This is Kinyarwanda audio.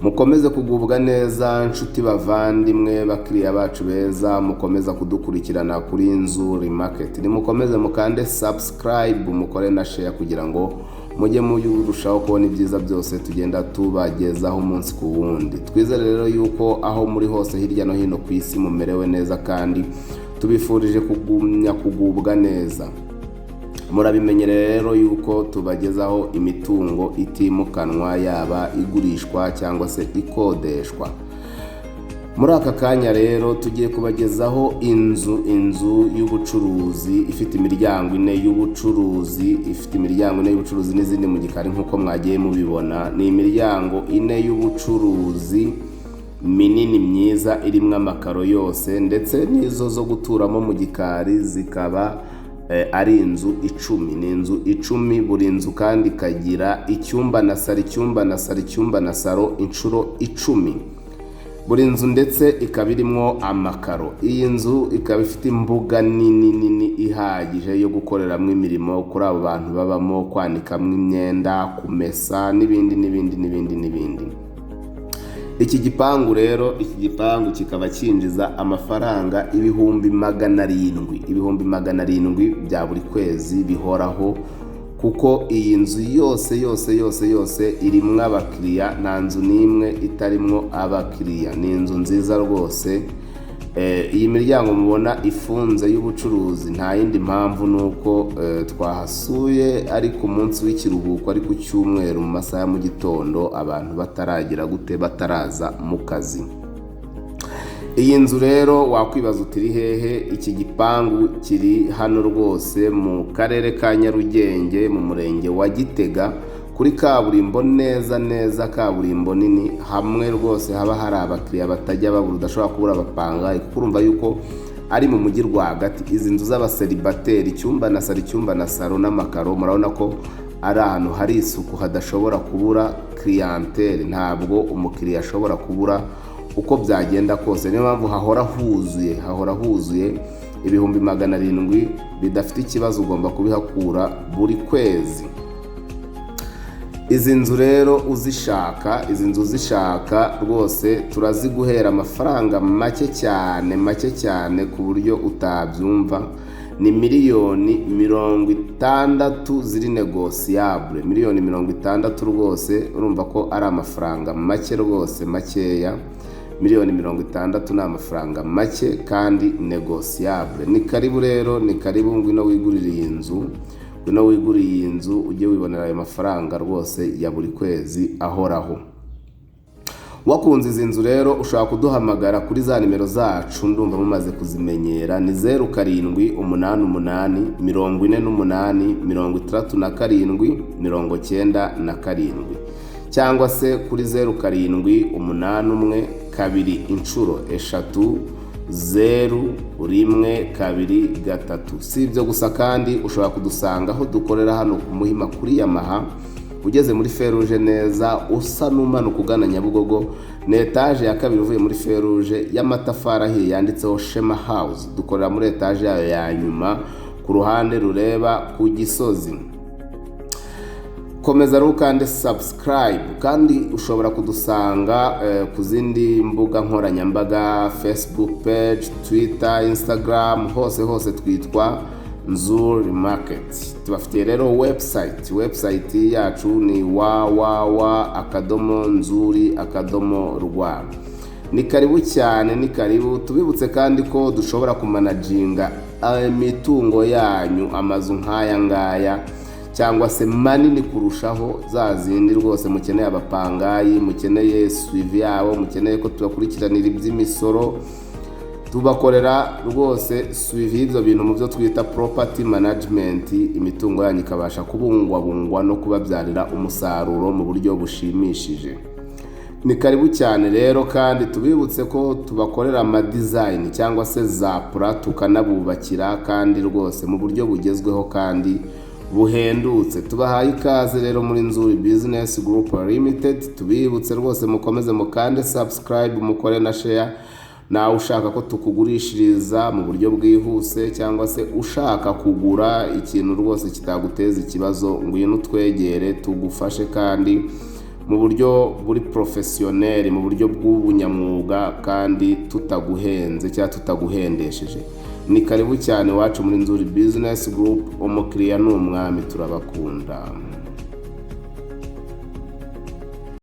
mukomeze kugubwa neza nshuti bavandimwe bakiriya bacu beza mukomeza kudukurikirana kuri INZU market. Ni mukomeze mukande subscribe mukore na share kugira ngo mujye murushaho kubona ibyiza byose tugenda tubagezaho umunsi ku wundi. Twizere rero yuko aho muri hose hirya no hino ku isi mumerewe neza kandi tubifurije kugumya kugubwa neza. Murabimenyereye rero yuko tubagezaho imitungo itimukanwa yaba igurishwa cyangwa se ikodeshwa. Muri aka kanya rero tugiye kubagezaho inzu y'ubucuruzi ifite imiryango ine y'ubucuruzi, n'izindi mu gikari nkuko mwagiye mubibona. Ni imiryango ine y'ubucuruzi minini myiza irimo amakaro yose, ndetse n'izo zo guturamo mu gikari zikaba ari inzu 10. Ni inzu 10, buri nzu kandi ikagira icyumba na saro inshuro 10. Buri nzu ndetse ikaba irimo amakaro. Iyi nzu ikaba ifite imbuga nini ihagije yo gukoreramo imirimo kuri abo bantu babamo, kwanikamo imyenda, kumesa n'ibindi. Iki gipangu kikaba cyinjiza amafaranga ibihumbi 700 bya buri kwezi bihoraho, kuko iyi nzu yose irimo abakiriya, nta nzu n'imwe itarimo abakiriya. Ni inzu nziza rwose. Iyi miryango mubona ifunze y'ubucuruzi nta yindi mpamvu nuko twahasuye ari ku munsi w'ikiruhuko, ari ku cyumweru mu masaha mu gitondo, abantu bataraza mu kazi. Iyi nzu rero wakwibaza utiri hehe? Iki gipangu kiri hano rwose mu karere ka Nyarugenge, mu murenge wa Gitega, kuri kaburimbo neza kaburimbo nini, hamwe rwose haba hari abakiriya batajya babura, udashobora kubura abapanga. Kurumva yuko ari mu mujyi rwagati. Izi nzu z'abaseribateri, icyumba na saro n'amakaro, murabona ko ari ahantu hari isuku, hadashobora kubura clientele. Ntabwo umukiriya ashobora kubura uko byagenda kose. Niyo mpamvu hahora huzuye. Ibihumbi 700 bidafite ikibazo ugomba kubihakura buri kwezi. Izi nzu rero uzishaka rwose turaziguhera amafaranga make cyane ku buryo utabyumva. Ni miliyoni 60 ziri negotiable, miliyoni 60 rwose. Urumva ko ari amafaranga make rwose, makeya. Miliyoni 60 ni amafaranga make kandi negotiable. Ni karibu rero, ni karibu ngwino wigurira iyi nzu, ujye wibonera ayo mafaranga rwose ya buri kwezi ahoraho. Wakunze izi nzu rero ushaka kuduhamagara kuri za nimero zacu, ndumva mumaze kuzimenyera. Ni 0788 48 67 cyangwa se kuri 0781 2 inshuro 3 Si ibyo gusa kandi ushobora kudusanga aho dukorera hano ku Muhima kuri Yamaha, ugeze muri Feruje neza usa n'umanuka ugana Nyabugogo. Ni etaje ya kabiri uvuye muri Feruje y'amatafari ahiye yanditseho Shema House. Dukorera muri etaje yayo ya nyuma ku ruhande rureba ku Gisozi. Komeza rukande subscribe, kandi ushobora kudusanga ku zindi mbuga nkoranyambaga, Facebook page, Twitter, Instagram, hose twitwa INZU market. Tubafitiye rero website yacu ni www.nzuri.rw. Ni karibu cyane, ni karibu. Tubibutse kandi ko dushobora kumanaginga imitungo yanyu, amazu nk'aya ngaya cyangwa se manini kurushaho, za zindi rwose mukeneye abapangayi, mukeneye suivi yabo, mukeneye ko tubakurikiranira iby'imisoro, tubakorera rwose suivi y'ibyo bintu mu byo twita property management. Imitungo yanyu ikabasha kubungwabungwa no kubabyarira umusaruro mu buryo bushimishije. Ni karibu cyane rero, kandi tubibutse ko tubakorera design cyangwa se za pura, tukanabubakira kandi rwose mu buryo bugezweho kandi buhendutse. Tubahaye ikaze rero muri INZU Business Group Limited. Tubibutse rwose mukomeze mukande subscribe, mukore na share. Nawe ushaka ko tukugurishiriza mu buryo bwihuse, cyangwa se ushaka kugura ikintu rwose kitaguteza ikibazo, ngwino twegere tugufashe kandi mu buryo buri professionnel, mu buryo bw'ubunyamwuga kandi tutaguhenze cyangwa tutaguhendesheje. Ni karibu cyane wacu muri Nzuri Business Group, umukiriya n'umwami, turabakunda.